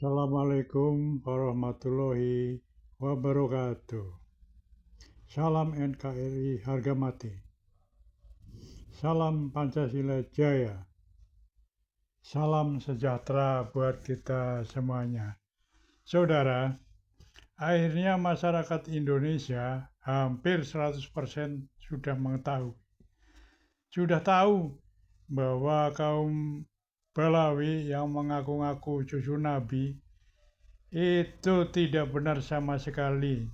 Assalamualaikum warahmatullahi wabarakatuh. Salam NKRI harga mati. Salam Pancasila Jaya. Salam sejahtera buat kita semuanya. Saudara, akhirnya masyarakat Indonesia hampir 100% sudah mengetahui. Sudah tahu bahwa kaum Balawi yang mengaku-ngaku cucu Nabi itu tidak benar sama sekali.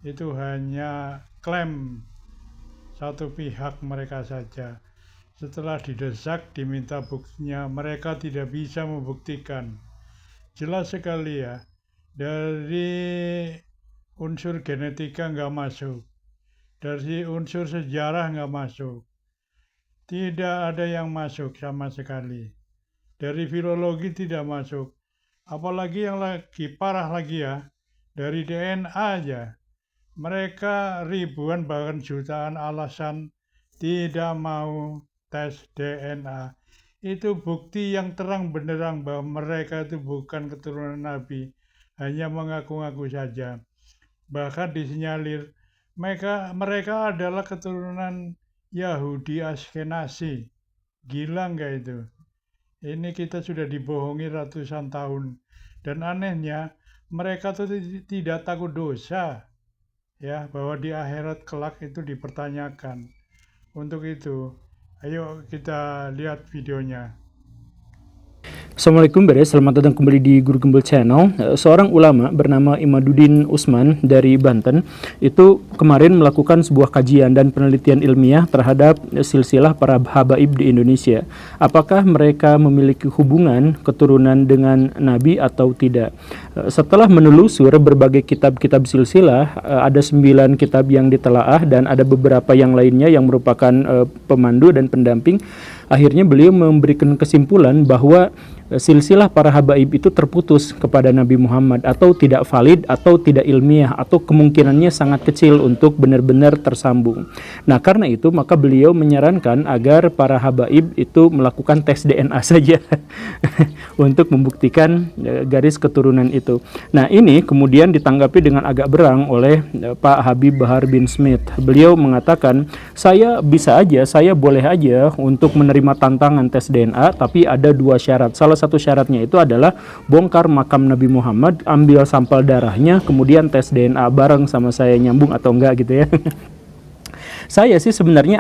Itu hanya klaim satu pihak mereka saja. Setelah didesak, diminta buktinya, mereka tidak bisa membuktikan. Jelas sekali ya, dari unsur genetika nggak masuk, dari unsur sejarah nggak masuk. Tidak ada yang masuk sama sekali. Dari filologi tidak masuk. Apalagi yang lagi parah lagi ya, dari DNA aja. Mereka ribuan bahkan jutaan alasan tidak mau tes DNA. Itu bukti yang terang benderang bahwa mereka itu bukan keturunan Nabi. Hanya mengaku-ngaku saja. Bahkan disinyalir mereka adalah keturunan Yahudi Askenazi. Gila nggak itu? Ini kita sudah dibohongi ratusan tahun. Dan anehnya, mereka tuh tidak takut dosa. Ya, bahwa di akhirat kelak itu dipertanyakan. Untuk itu, ayo kita lihat videonya. Assalamualaikum beres, selamat datang kembali di Guru Gembel Channel. Seorang ulama bernama Imaduddin Usman dari Banten itu kemarin melakukan sebuah kajian dan penelitian ilmiah terhadap silsilah para habaib di Indonesia. Apakah mereka memiliki hubungan keturunan dengan Nabi atau tidak? Setelah menelusur berbagai kitab-kitab silsilah, ada 9 kitab yang ditelaah dan ada beberapa yang lainnya yang merupakan pemandu dan pendamping. Akhirnya beliau memberikan kesimpulan bahwa silsilah para habaib itu terputus kepada Nabi Muhammad atau tidak valid atau tidak ilmiah atau kemungkinannya sangat kecil untuk benar-benar tersambung. Nah, karena itu maka beliau menyarankan agar para habaib itu melakukan tes DNA saja untuk membuktikan garis keturunan itu. Nah, ini kemudian ditanggapi dengan agak berang oleh Pak Habib Bahar bin Smith. Beliau mengatakan, saya boleh aja untuk menerima tantangan tes DNA, tapi ada 2 syarat. Salah satu syaratnya itu adalah bongkar makam Nabi Muhammad, ambil sampel darahnya, kemudian tes DNA bareng sama saya, nyambung atau enggak gitu ya. Saya sih sebenarnya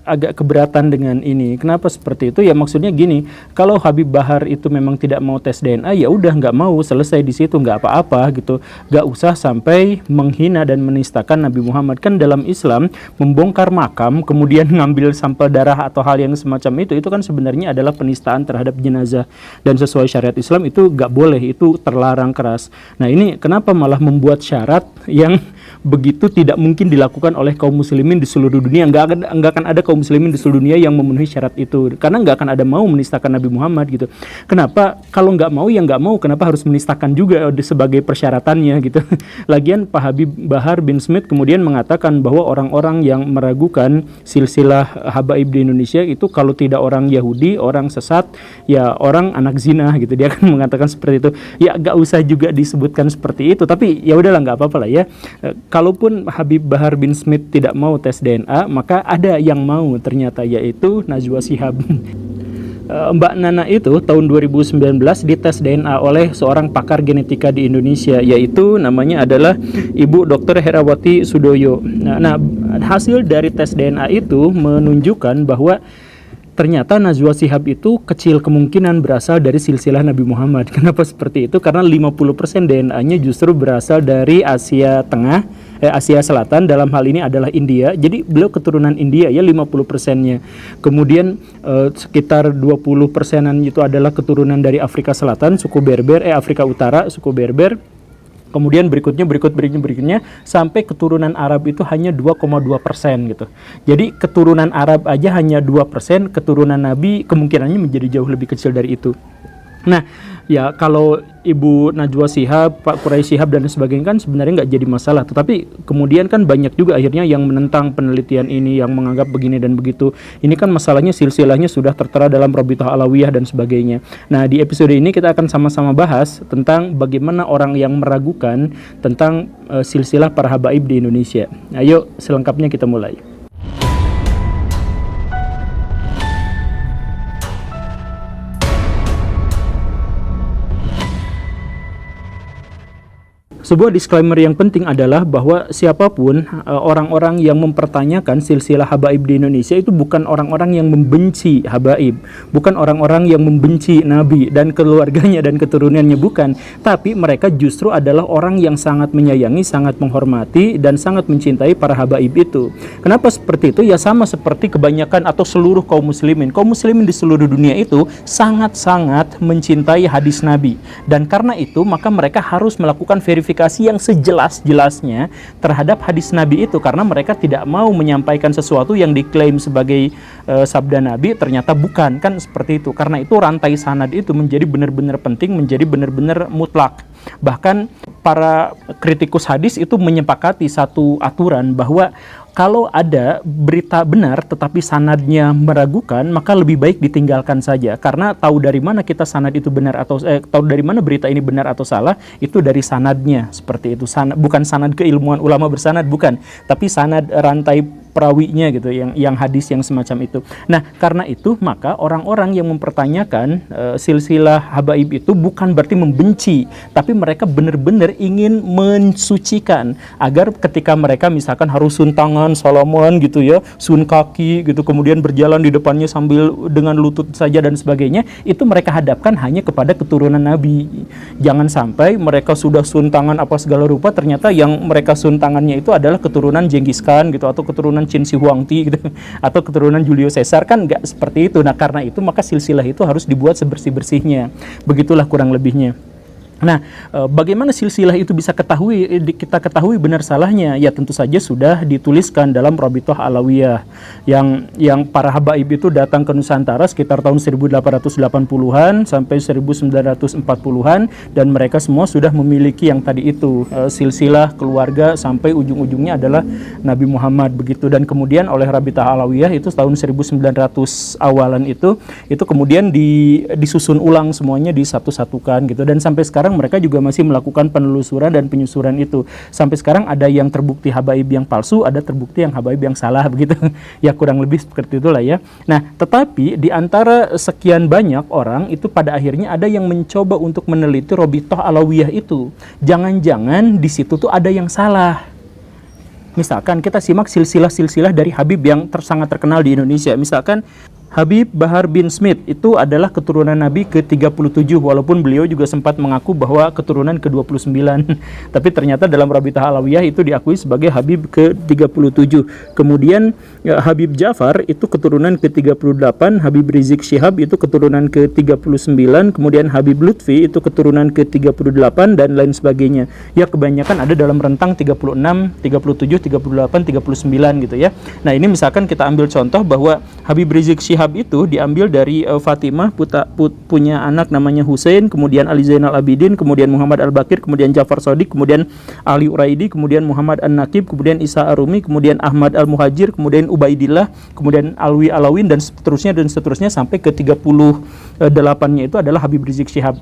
agak keberatan dengan ini. Kenapa seperti itu? Ya maksudnya gini, kalau Habib Bahar itu memang tidak mau tes DNA, ya udah nggak mau, selesai di situ, nggak apa-apa gitu. Nggak usah sampai menghina dan menistakan Nabi Muhammad. Kan dalam Islam membongkar makam kemudian ngambil sampel darah atau hal yang semacam itu kan sebenarnya adalah penistaan terhadap jenazah, dan sesuai syariat Islam itu nggak boleh, itu terlarang keras. Nah, ini kenapa malah membuat syarat yang begitu tidak mungkin dilakukan oleh kaum muslimin di seluruh dunia. Nggak akan ada kaum muslimin di seluruh dunia yang memenuhi syarat itu, karena nggak akan ada mau menistakan Nabi Muhammad gitu. Kenapa? Kalau nggak mau ya nggak mau, kenapa harus menistakan juga sebagai persyaratannya gitu. Lagian Pak Habib Bahar bin Smith kemudian mengatakan bahwa orang-orang yang meragukan silsilah habaib di Indonesia itu kalau tidak orang Yahudi, orang sesat, ya orang anak zina gitu. Dia akan mengatakan seperti itu. Ya nggak usah juga disebutkan seperti itu, tapi ya udahlah, nggak apa-apa lah ya. Kalaupun Habib Bahar bin Smith tidak mau tes DNA, maka ada yang mau ternyata, yaitu Najwa Shihab. Mbak Nana itu tahun 2019 dites DNA oleh seorang pakar genetika di Indonesia, yaitu namanya adalah Ibu Dr. Herawati Sudoyo. Nah, hasil dari tes DNA itu menunjukkan bahwa ternyata Najwa Shihab itu kecil kemungkinan berasal dari silsilah Nabi Muhammad. Kenapa seperti itu? Karena 50% DNA-nya justru berasal dari Asia Tengah, Asia Selatan, dalam hal ini adalah India. Jadi beliau keturunan India ya 50%-nya. Kemudian sekitar 20%-an itu adalah keturunan dari Afrika Selatan, suku Berber, Afrika Utara, suku Berber. Kemudian berikutnya sampai keturunan Arab itu hanya 2,2% gitu. Jadi keturunan Arab aja hanya 2%, keturunan Nabi kemungkinannya menjadi jauh lebih kecil dari itu. Nah, Ya kalau Ibu Najwa Shihab, Pak Quraisy Shihab dan sebagainya kan sebenarnya nggak jadi masalah. Tetapi kemudian kan banyak juga akhirnya yang menentang penelitian ini, yang menganggap begini dan begitu. Ini kan masalahnya silsilahnya sudah tertera dalam Rabithah Alawiyah dan sebagainya. Nah di episode ini kita akan sama-sama bahas tentang bagaimana orang yang meragukan tentang silsilah para habaib di Indonesia. Ayo selengkapnya kita mulai. Sebuah disclaimer yang penting adalah bahwa siapapun orang-orang yang mempertanyakan silsilah habaib di Indonesia itu bukan orang-orang yang membenci habaib, bukan orang-orang yang membenci Nabi dan keluarganya dan keturunannya, bukan, tapi mereka justru adalah orang yang sangat menyayangi, sangat menghormati dan sangat mencintai para habaib itu. Kenapa seperti itu? Ya sama seperti kebanyakan atau seluruh kaum muslimin. Kaum muslimin di seluruh dunia itu sangat-sangat mencintai hadis Nabi, dan karena itu maka mereka harus melakukan verifikasi yang sejelas-jelasnya terhadap hadis Nabi itu, karena mereka tidak mau menyampaikan sesuatu yang diklaim sebagai sabda Nabi ternyata bukan, kan seperti itu. Karena itu rantai sanad itu menjadi benar-benar penting, menjadi benar-benar mutlak. Bahkan para kritikus hadis itu menyepakati satu aturan bahwa kalau ada berita benar tetapi sanadnya meragukan, maka lebih baik ditinggalkan saja. Karena tahu dari mana kita sanad itu benar atau tahu dari mana berita ini benar atau salah, itu dari sanadnya, seperti itu. Bukan sanad keilmuan ulama bersanad, bukan, tapi sanad rantai perawinya gitu, yang hadis yang semacam itu. Nah, karena itu maka orang-orang yang mempertanyakan silsilah habaib itu bukan berarti membenci, tapi mereka benar-benar ingin mensucikan agar ketika mereka misalkan harus sun tangan salaman gitu ya, sun kaki gitu, kemudian berjalan di depannya sambil dengan lutut saja dan sebagainya, itu mereka hadapkan hanya kepada keturunan Nabi. Jangan sampai mereka sudah sun tangan apa segala rupa, ternyata yang mereka sun tangannya itu adalah keturunan Genghis Khan gitu, atau keturunan Qin Shi Huangdi gitu, atau keturunan Julio Caesar, kan nggak seperti itu. Nah karena itu maka silsilah itu harus dibuat sebersih-bersihnya. Begitulah kurang lebihnya. Nah, bagaimana silsilah itu bisa kita ketahui benar salahnya? Ya tentu saja sudah dituliskan dalam Rabithah Alawiyah yang para habaib itu datang ke Nusantara sekitar tahun 1880-an sampai 1940-an, dan mereka semua sudah memiliki yang tadi itu silsilah keluarga sampai ujung-ujungnya adalah Nabi Muhammad begitu. Dan kemudian oleh Rabithah Alawiyah itu tahun 1900 awalan itu kemudian disusun ulang semuanya, disatu-satukan gitu, dan sampai sekarang mereka juga masih melakukan penelusuran dan penyusuran itu. Sampai sekarang ada yang terbukti habaib yang palsu, ada terbukti yang habaib yang salah begitu. Ya kurang lebih seperti itulah ya. Nah, tetapi di antara sekian banyak orang itu pada akhirnya ada yang mencoba untuk meneliti Rabithah Alawiyah itu. Jangan-jangan di situ tuh ada yang salah. Misalkan kita simak silsilah-silsilah dari Habib yang sangat terkenal di Indonesia. Misalkan Habib Bahar bin Smith itu adalah keturunan Nabi ke-37, walaupun beliau juga sempat mengaku bahwa keturunan ke-29. Tapi ternyata dalam Rabithah Alawiyah itu diakui sebagai Habib ke-37. Kemudian Habib Ja'far itu keturunan ke-38, Habib Rizik Syihab itu keturunan ke-39, kemudian Habib Lutfi itu keturunan ke-38 dan lain sebagainya. Ya kebanyakan ada dalam rentang 36, 37, 38, 39 gitu ya. Nah, ini misalkan kita ambil contoh bahwa Habib Rizik Syihab itu diambil dari Fatimah, punya anak namanya Husain, kemudian Ali Zainal Abidin, kemudian Muhammad Al-Bakir, kemudian Ja'far Shadiq, kemudian Ali Uraidi, kemudian Muhammad An-Nakib, kemudian Isa Arumi, kemudian Ahmad Al-Muhajir, kemudian Ubaidillah, kemudian Alwi Alawin, dan seterusnya sampai ke 38-nya itu adalah Habib Rizik Syihab.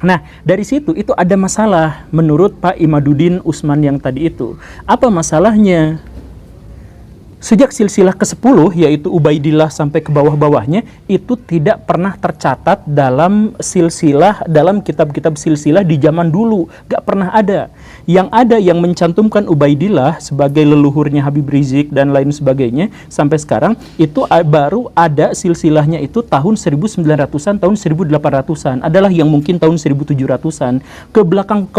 Nah, dari situ itu ada masalah menurut Pak Imaduddin Usman yang tadi itu. Apa masalahnya? Sejak silsilah ke-10 yaitu Ubaidillah sampai ke bawah-bawahnya itu tidak pernah tercatat dalam silsilah, dalam kitab-kitab silsilah di zaman dulu, gak pernah ada. Yang ada yang mencantumkan Ubaidillah sebagai leluhurnya Habib Rizik dan lain sebagainya sampai sekarang itu baru ada silsilahnya itu tahun 1900-an, tahun 1800-an, adalah yang mungkin tahun 1700-an. Ke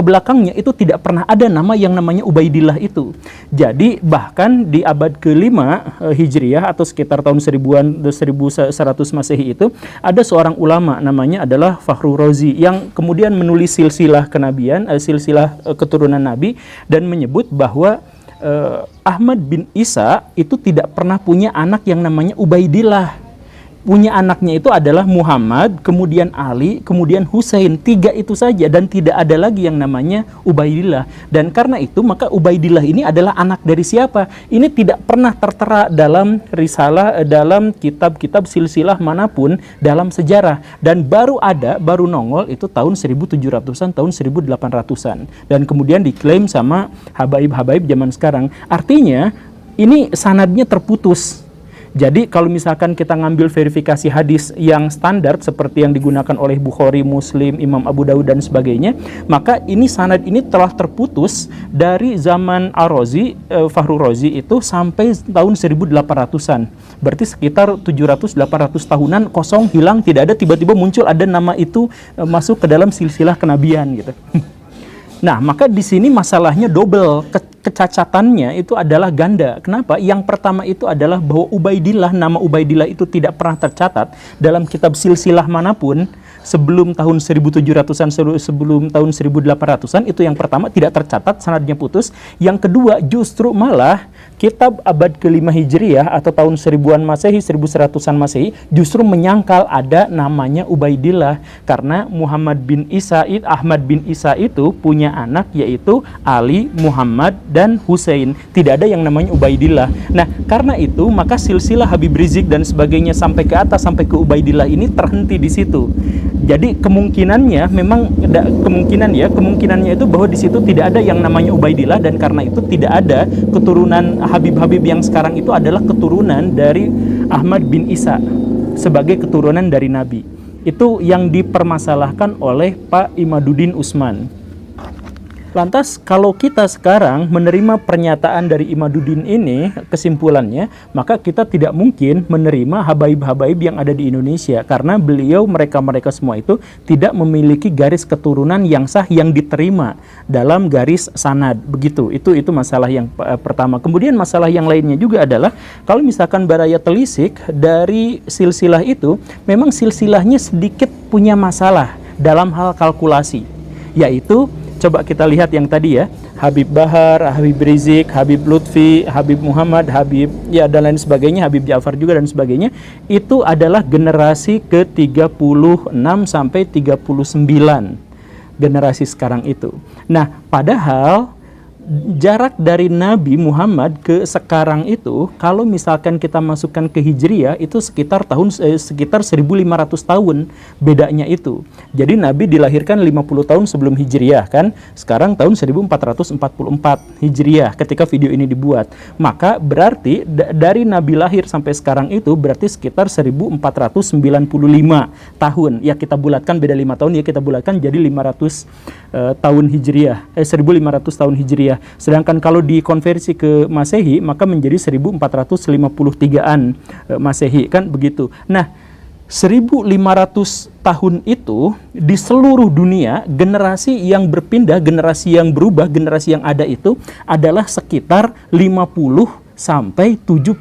belakangnya itu tidak pernah ada nama yang namanya Ubaidillah itu. Jadi bahkan di abad ke-5 Hijriah atau sekitar tahun 1100 Masehi itu ada seorang ulama namanya adalah Fakhrur Razi yang kemudian menulis silsilah kenabian, silsilah keturunan Nabi, dan menyebut bahwa Ahmad bin Isa itu tidak pernah punya anak yang namanya Ubaidillah. punya anaknya itu adalah Muhammad, kemudian Ali, kemudian Husain. 3 itu saja dan tidak ada lagi yang namanya Ubaidillah. Dan karena itu maka Ubaidillah ini adalah anak dari siapa? Ini tidak pernah tertera dalam risalah, dalam kitab-kitab silsilah manapun dalam sejarah. Dan baru nongol itu tahun 1700-an, tahun 1800-an. Dan kemudian diklaim sama habaib-habaib zaman sekarang. Artinya ini sanadnya terputus. Jadi kalau misalkan kita ngambil verifikasi hadis yang standar seperti yang digunakan oleh Bukhari, Muslim, Imam Abu Dawud dan sebagainya, maka ini sanad ini telah terputus dari zaman Ar-Razi, Fahru Razi itu sampai tahun 1800-an. Berarti sekitar 700-800 tahunan kosong, hilang, tidak ada, tiba-tiba muncul ada nama itu masuk ke dalam silsilah kenabian gitu. Nah, maka di sini masalahnya double. Kecacatannya itu adalah ganda. Kenapa? Yang pertama itu adalah bahwa Ubaidillah, nama Ubaidillah itu tidak pernah tercatat dalam kitab silsilah manapun sebelum tahun 1700-an, sebelum tahun 1800-an. Itu yang pertama, tidak tercatat, sanadnya putus. Yang kedua, justru malah kitab abad ke-5 Hijriah atau tahun 1000-an Masehi, 1100-an Masehi justru menyangkal ada namanya Ubaidillah karena Ahmad bin Isa itu punya anak yaitu Ali, Muhammad dan Husain. Tidak ada yang namanya Ubaidillah. Nah, karena itu maka silsilah Habib Rizik dan sebagainya sampai ke atas sampai ke Ubaidillah ini terhenti di situ. Jadi kemungkinannya itu bahwa di situ tidak ada yang namanya Ubaidillah dan karena itu tidak ada keturunan Habib-Habib yang sekarang itu adalah keturunan dari Ahmad bin Isa sebagai keturunan dari Nabi. Itu yang dipermasalahkan oleh Pak Imaduddin Usman. Lantas kalau kita sekarang menerima pernyataan dari Imaduddin ini, kesimpulannya, maka kita tidak mungkin menerima habaib-habaib yang ada di Indonesia karena mereka semua itu tidak memiliki garis keturunan yang sah yang diterima dalam garis sanad. Begitu. Itu masalah yang pertama. Kemudian masalah yang lainnya juga adalah kalau misalkan baraya telisik dari silsilah itu, memang silsilahnya sedikit punya masalah dalam hal kalkulasi, yaitu coba kita lihat yang tadi ya, Habib Bahar, Habib Rizik, Habib Lutfi, Habib Muhammad, Habib ya dan lain sebagainya, Habib Ja'far juga dan sebagainya, itu adalah generasi ke-36 sampai 39 generasi sekarang itu. Nah, padahal jarak dari Nabi Muhammad ke sekarang itu kalau misalkan kita masukkan ke Hijriah itu sekitar 1500 tahun bedanya itu. Jadi Nabi dilahirkan 50 tahun sebelum Hijriah kan. Sekarang tahun 1444 Hijriah ketika video ini dibuat. Maka berarti dari Nabi lahir sampai sekarang itu berarti sekitar 1495 tahun. Ya kita bulatkan beda 5 tahun ya kita bulatkan jadi 500 tahun Hijriah. 1500 tahun Hijriah. Sedangkan kalau dikonversi ke Masehi maka menjadi 1453-an Masehi kan begitu. Nah, 1500 tahun itu di seluruh dunia generasi yang berpindah, generasi yang berubah, generasi yang ada itu adalah sekitar 50 sampai 75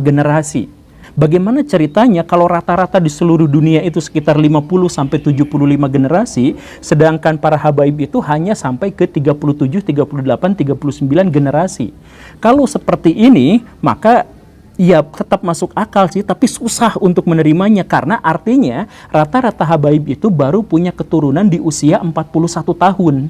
generasi. Bagaimana ceritanya kalau rata-rata di seluruh dunia itu sekitar 50 sampai 75 generasi, sedangkan para habaib itu hanya sampai ke 37, 38, 39 generasi. Kalau seperti ini, maka ya tetap masuk akal sih, tapi susah untuk menerimanya karena artinya rata-rata habaib itu baru punya keturunan di usia 41 tahun.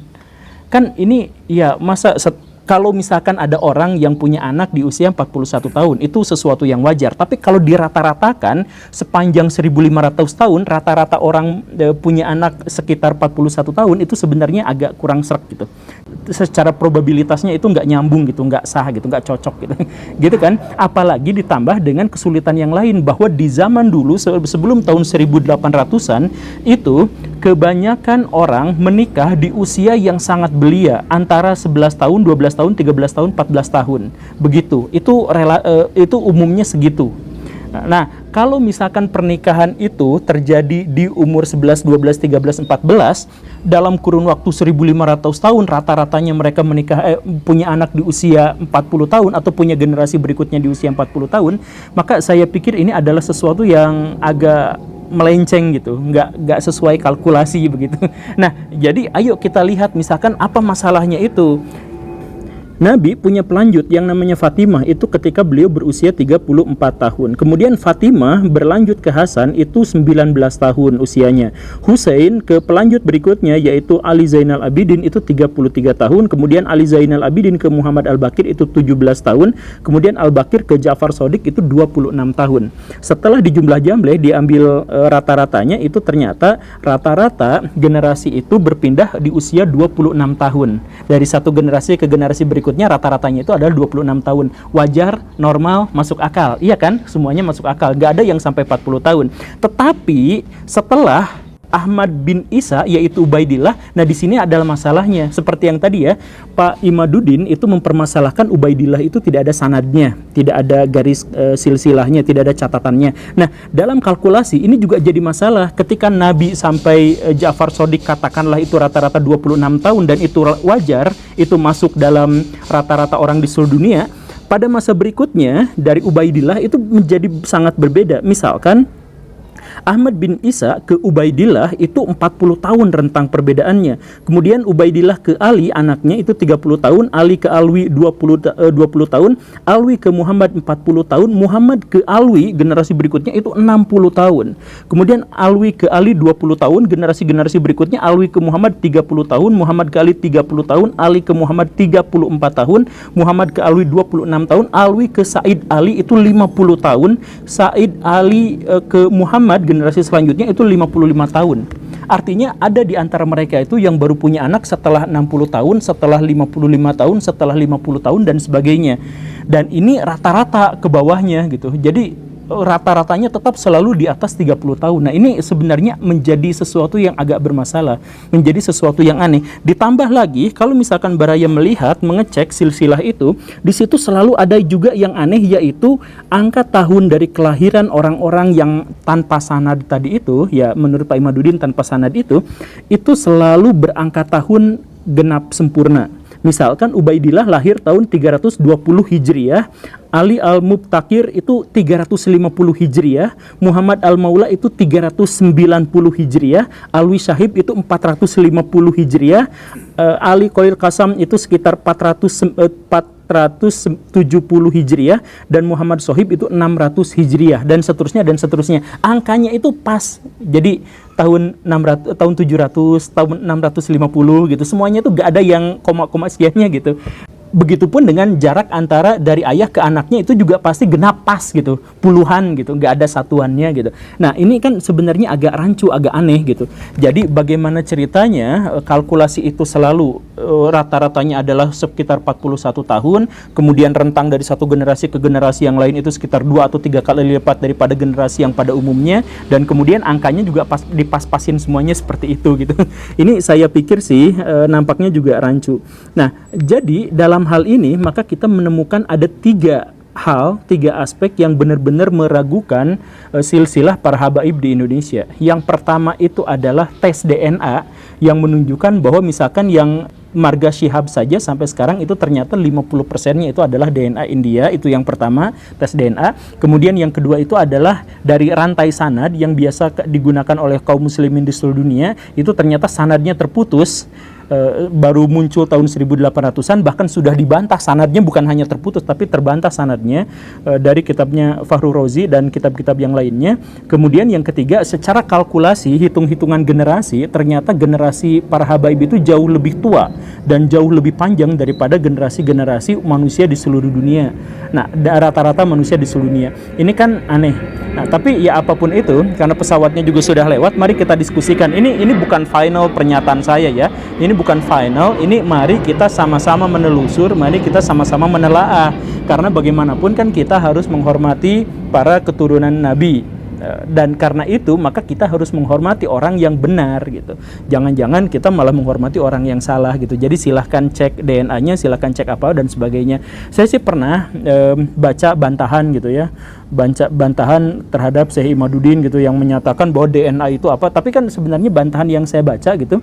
Kan ini ya masa kalau misalkan ada orang yang punya anak di usia 41 tahun, itu sesuatu yang wajar. Tapi kalau dirata-ratakan sepanjang 1500 tahun, rata-rata orang punya anak sekitar 41 tahun, itu sebenarnya agak kurang srek gitu. Secara probabilitasnya itu nggak nyambung gitu, nggak sah gitu, nggak cocok gitu. Gitu kan? Apalagi ditambah dengan kesulitan yang lain, bahwa di zaman dulu sebelum tahun 1800-an, itu kebanyakan orang menikah di usia yang sangat belia, antara 11 tahun, 12 tahun, 13 tahun, 14 tahun. Begitu. Itu umumnya segitu. Nah, kalau misalkan pernikahan itu terjadi di umur 11, 12, 13, 14, dalam kurun waktu 1500 tahun, rata-ratanya mereka punya anak di usia 40 tahun atau punya generasi berikutnya di usia 40 tahun, maka saya pikir ini adalah sesuatu yang agak melenceng gitu, nggak sesuai kalkulasi begitu. Nah, jadi ayo kita lihat misalkan apa masalahnya itu. Nabi punya pelanjut yang namanya Fatimah itu ketika beliau berusia 34 tahun. Kemudian Fatimah berlanjut ke Hasan itu 19 tahun usianya. Husain ke pelanjut berikutnya yaitu Ali Zainal Abidin itu 33 tahun. Kemudian Ali Zainal Abidin ke Muhammad Al-Baqir itu 17 tahun. Kemudian Al-Baqir ke Ja'far Shadiq itu 26 tahun. Setelah dijumlah jamleh diambil rata-ratanya itu ternyata rata-rata generasi itu berpindah di usia 26 tahun. Dari satu generasi ke generasi berikutnya rata-ratanya itu adalah 26 tahun. Wajar, normal, masuk akal. Iya kan? Semuanya masuk akal. Gak ada yang sampai 40 tahun. Tetapi setelah Ahmad bin Isa yaitu Ubaidillah, nah di sini adalah masalahnya. Seperti yang tadi ya, Pak Imaduddin itu mempermasalahkan Ubaidillah itu tidak ada sanadnya, tidak ada garis silsilahnya, tidak ada catatannya. Nah, dalam kalkulasi ini juga jadi masalah ketika Nabi sampai Ja'far Shadiq katakanlah itu rata-rata 26 tahun dan itu wajar, itu masuk dalam rata-rata orang di seluruh dunia. Pada masa berikutnya dari Ubaidillah itu menjadi sangat berbeda. Misalkan Ahmad bin Isa ke Ubaidillah itu 40 tahun rentang perbedaannya. Kemudian Ubaidillah ke Ali anaknya itu 30 tahun, Ali ke Alwi 20 tahun, Alwi ke Muhammad 40 tahun, Muhammad ke Alwi generasi berikutnya itu 60 tahun. Kemudian Alwi ke Ali 20 tahun, generasi-generasi berikutnya Alwi ke Muhammad 30 tahun, Muhammad ke Ali 30 tahun, Ali ke Muhammad 34 tahun, Muhammad ke Alwi 26 tahun, Alwi ke Said Ali itu 50 tahun, Said Ali ke Muhammad generasi selanjutnya itu 55 tahun. Artinya ada di antara mereka itu yang baru punya anak setelah 60 tahun, setelah 55 tahun, setelah 50 tahun dan sebagainya. Dan ini rata-rata ke bawahnya gitu. Jadi rata-ratanya tetap selalu di atas 30 tahun. Nah, ini sebenarnya menjadi sesuatu yang agak bermasalah, menjadi sesuatu yang aneh. Ditambah lagi kalau misalkan Baraya melihat, mengecek silsilah itu, di situ selalu ada juga yang aneh, yaitu angka tahun dari kelahiran orang-orang yang tanpa sanad tadi itu, ya menurut Pak Imaduddin tanpa sanad itu selalu berangka tahun genap sempurna. Misalkan Ubaidillah lahir tahun 320 Hijriah, Ali Al-Mubtakir itu 350 Hijriah, Muhammad Al-Maula itu 390 Hijriah, Alwi Syahib itu 450 Hijriah, Ali Qoil Qasam itu sekitar 470 Hijriah, dan Muhammad Sohib itu 600 Hijriah, dan seterusnya dan seterusnya. Angkanya itu pas. Jadi tahun 600, tahun 700, tahun 650 gitu. Semuanya itu gak ada yang koma-koma sekiannya gitu. Begitupun dengan jarak antara dari ayah ke anaknya itu juga pasti genap pas gitu, puluhan gitu, nggak ada satuannya gitu. Nah, ini kan sebenarnya agak rancu, agak aneh gitu. Jadi bagaimana ceritanya kalkulasi itu selalu rata-ratanya adalah sekitar 41 tahun, kemudian rentang dari satu generasi ke generasi yang lain itu sekitar 2 atau 3 kali lipat daripada generasi yang pada umumnya, dan kemudian angkanya juga dipas-pasin semuanya seperti itu gitu. Ini saya pikir sih nampaknya juga rancu. Nah, jadi dalam hal ini maka kita menemukan ada 3 aspek yang benar-benar meragukan silsilah para habaib di Indonesia. Yang pertama itu adalah tes DNA yang menunjukkan bahwa misalkan yang marga Syihab saja sampai sekarang itu ternyata 50%-nya itu adalah DNA India. Itu yang pertama, tes DNA. Kemudian yang kedua itu adalah dari rantai sanad yang biasa digunakan oleh kaum muslimin di seluruh dunia, itu ternyata sanadnya terputus. Baru muncul tahun 1800-an, bahkan sudah dibantah sanadnya, bukan hanya terputus tapi terbantah sanadnya dari kitabnya Fahru Rozi dan kitab-kitab yang lainnya. Kemudian yang ketiga, secara kalkulasi hitung-hitungan generasi, ternyata generasi para habaib itu jauh lebih tua dan jauh lebih panjang daripada generasi-generasi manusia di seluruh dunia. Nah, rata-rata manusia di seluruh dunia. Ini kan aneh. Nah, tapi ya apapun itu, karena pesawatnya juga sudah lewat, mari kita diskusikan. Ini bukan final pernyataan saya ya. Ini bukan final, ini mari kita sama-sama menelusur, mari kita sama-sama menelaah. Karena bagaimanapun kan kita harus menghormati para keturunan Nabi. Dan karena itu maka kita harus menghormati orang yang benar gitu. Jangan-jangan kita malah menghormati orang yang salah gitu. Jadi silahkan cek DNA-nya, silahkan cek apa dan sebagainya. Saya sih pernah baca bantahan gitu ya, bantahan terhadap Syekh Imaduddin gitu yang menyatakan bahwa DNA itu apa. Tapi kan sebenarnya bantahan yang saya baca gitu,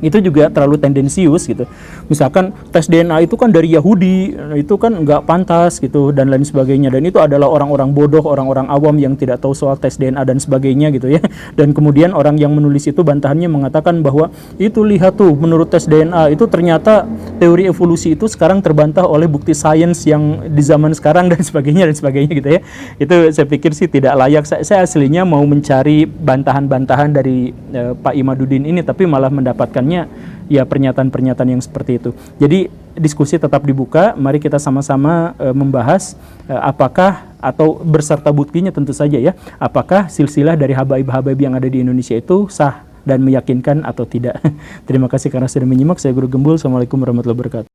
itu juga terlalu tendensius gitu. Misalkan tes DNA itu kan dari Yahudi, itu kan nggak pantas gitu dan lain sebagainya, dan itu adalah orang-orang bodoh, orang-orang awam yang tidak tahu soal tes DNA dan sebagainya gitu ya. Dan kemudian orang yang menulis itu bantahannya mengatakan bahwa itu lihat tuh, menurut tes DNA itu ternyata teori evolusi itu sekarang terbantah oleh bukti sains yang di zaman sekarang dan sebagainya gitu ya. Itu saya pikir sih tidak layak. Saya aslinya mau mencari bantahan-bantahan dari Pak Imaduddin ini, tapi malah mendapatkannya ya pernyataan-pernyataan yang seperti itu. Jadi diskusi tetap dibuka, mari kita sama-sama membahas apakah, atau berserta buktinya tentu saja ya, apakah silsilah dari habaib-habaib yang ada di Indonesia itu sah dan meyakinkan atau tidak. Terima kasih karena sudah menyimak. Saya Guru Gembul. Assalamualaikum warahmatullahi wabarakatuh.